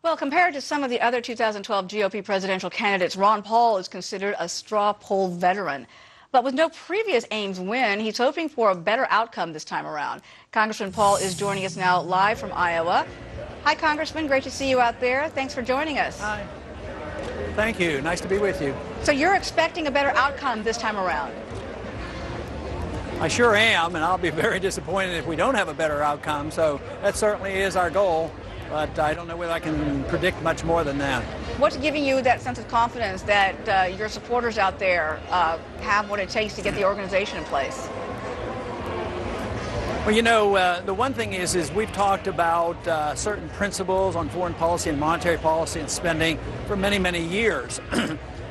Well, compared to some of the other 2012 GOP presidential candidates, Ron Paul is considered a straw poll veteran. But with no previous Ames win, he's hoping for a better outcome this time around. Congressman Paul is joining us now live from Iowa. Hi, Congressman. Great to see you out there. Thanks for joining us. Hi. Thank you. Nice to be with you. So you're expecting a better outcome this time around? I sure am, and I'll be very disappointed if we don't have a better outcome. So that certainly is our goal. But I don't know whether I can predict much more than that. What's giving you that sense of confidence that your supporters out there have what it takes to get the organization in place? Well, you know, the one thing is we've talked about certain principles on foreign policy and monetary policy and spending for many, many years.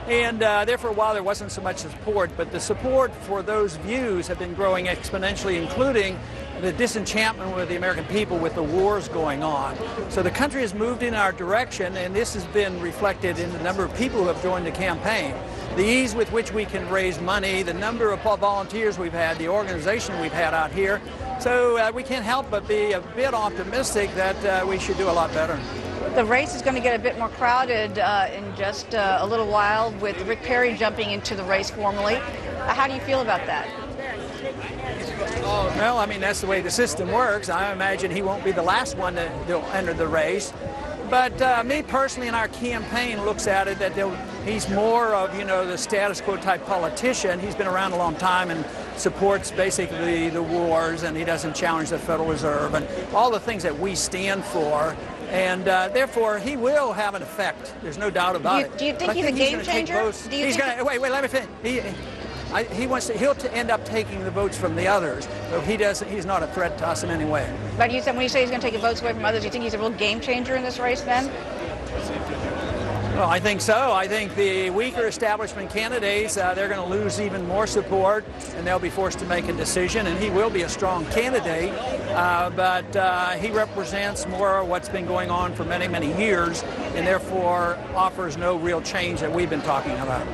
And there for a while there wasn't so much support, but the support for those views have been growing exponentially, including the disenchantment with the American people with the wars going on. So the country has moved in our direction, and this has been reflected in the number of people who have joined the campaign. The ease with which we can raise money, the number of volunteers we've had, the organization we've had out here. So we can't help but be a bit optimistic that we should do a lot better. The race is going to get a bit more crowded in just a little while with Rick Perry jumping into the race formally. How do you feel about that? Well, I mean, that's the way the system works. I imagine he won't be the last one to enter the race. But me personally and our campaign looks at it that he's more of, you know, the status quo type politician. He's been around a long time and supports basically the wars, and he doesn't challenge the Federal Reserve and all the things that we stand for. And therefore, he will have an effect. There's no doubt about it. Do you think he's a game changer? He's going to wait. Let me finish. He'll end up taking the votes from the others. So he's not a threat to us in any way. But when you say he's going to take the votes away from others, do you think he's a real game changer in this race then? Well, I think so. I think the weaker establishment candidates, they're going to lose even more support, and they'll be forced to make a decision, and he will be a strong candidate, but he represents more of what's been going on for many, many years, and therefore offers no real change that we've been talking about.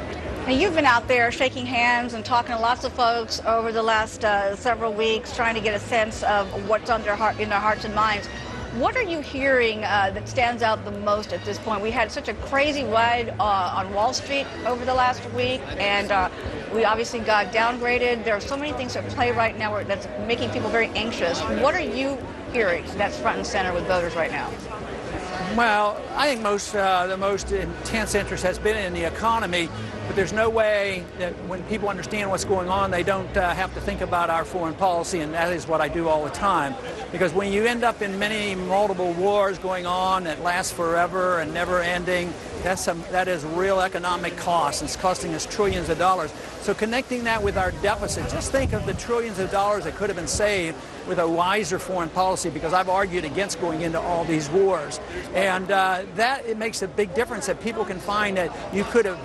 Now, you've been out there shaking hands and talking to lots of folks over the last several weeks, trying to get a sense of what's in their hearts and minds. What are you hearing that stands out the most at this point? We had such a crazy ride on Wall Street over the last week, and we obviously got downgraded. There are so many things at play right now that's making people very anxious. What are you hearing that's front and center with voters right now? Well, I think the most intense interest has been in the economy, but there's no way that when people understand what's going on, they don't have to think about our foreign policy, and that is what I do all the time. Because when you end up in multiple wars going on that last forever and never ending, that is real economic cost. It's costing us trillions of dollars. So connecting that with our deficit, just think of the trillions of dollars that could have been saved with a wiser foreign policy, because I've argued against going into all these wars. And it makes a big difference that people can find that you could have,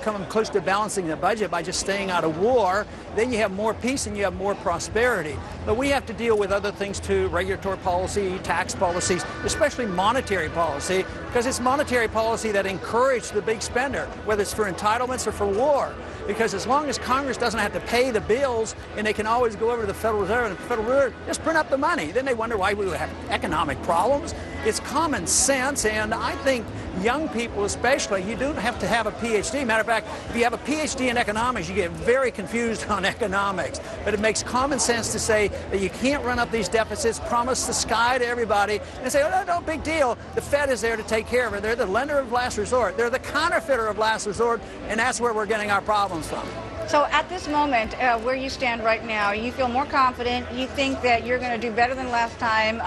come close to balancing the budget by just staying out of war. Then you have more peace and you have more prosperity. But we have to deal with other things too, regulatory policy, tax policies, especially monetary policy, because it's monetary policy that encourages the big spender, whether it's for entitlements or for war. Because as long as Congress doesn't have to pay the bills and they can always go over to the Federal Reserve and the Federal Reserve just print up the money, then they wonder why we would have economic problems. It's common sense, and I think young people especially, you don't have to have a PhD. Matter of fact, if you have a PhD in economics, you get very confused on economics. But it makes common sense to say that you can't run up these deficits, promise the sky to everybody, and say, oh, no, big deal. The Fed is there to take care of it. They're the lender of last resort. They're the counterfeiter of last resort, and that's where we're getting our problems from. So at this moment, where you stand right now, you feel more confident, you think that you're going to do better than last time.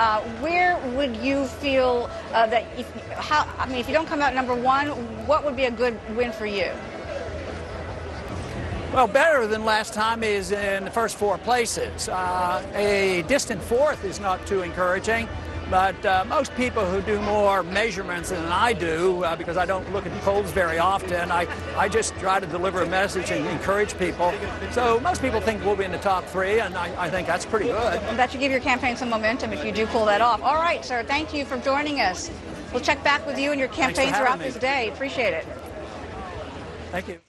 Where would you feel that if you don't come out number one, what would be a good win for you? Well, better than last time is in the first four places. A distant fourth is not too encouraging. But most people who do more measurements than I do, because I don't look at polls very often, I just try to deliver a message and encourage people. So most people think we'll be in the top three, and I think that's pretty good. That should give your campaign some momentum if you do pull that off. All right, sir, thank you for joining us. We'll check back with you and your campaign throughout this day. Appreciate it. Thank you.